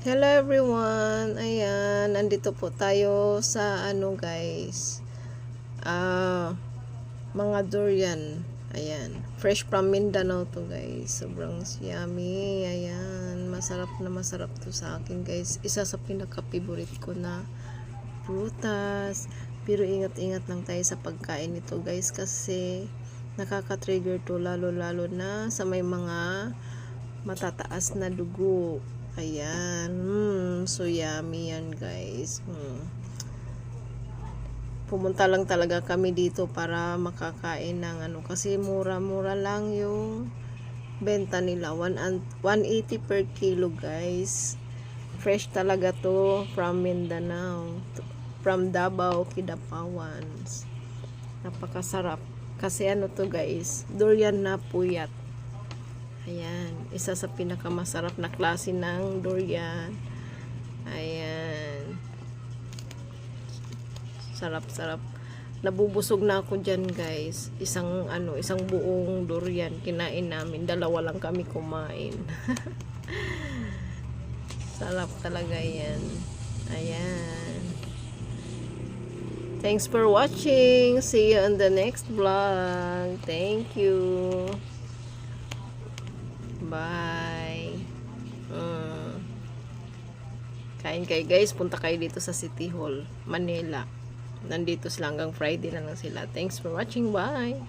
Hello everyone. Ayan, nandito po tayo sa guys. Mga durian. Ayan, fresh from Mindanao to guys. Sobrang yummy. Ayan, masarap na masarap to sa akin guys. Isa sa pinaka-favorite ko na prutas. Pero ingat-ingat lang tayo sa pagkain nito guys kasi nakaka-trigger to lalo-lalo na sa may mga matataas na dugo. Ayan. So yummy yan guys. Pumunta lang talaga kami dito para makakain ng kasi mura-mura lang yung benta nila. 180 per kilo guys. Fresh talaga to from Mindanao. From Davao, Kidapawan. Napakasarap. Kasi to guys, durian na puyat. Ayan, isa sa pinakamasarap na klase ng durian. Ayan. Sarap-sarap. Nabubusog na ako diyan, guys. Isang buong durian kinain namin. Dalawa lang kami kumain. Sarap talaga 'yan. Ayan. Thanks for watching. See you on the next vlog. Thank you. Bye. Kain kayo guys. Punta kayo dito sa City Hall, Manila. Nandito sila hanggang Friday na lang sila. Thanks for watching. Bye.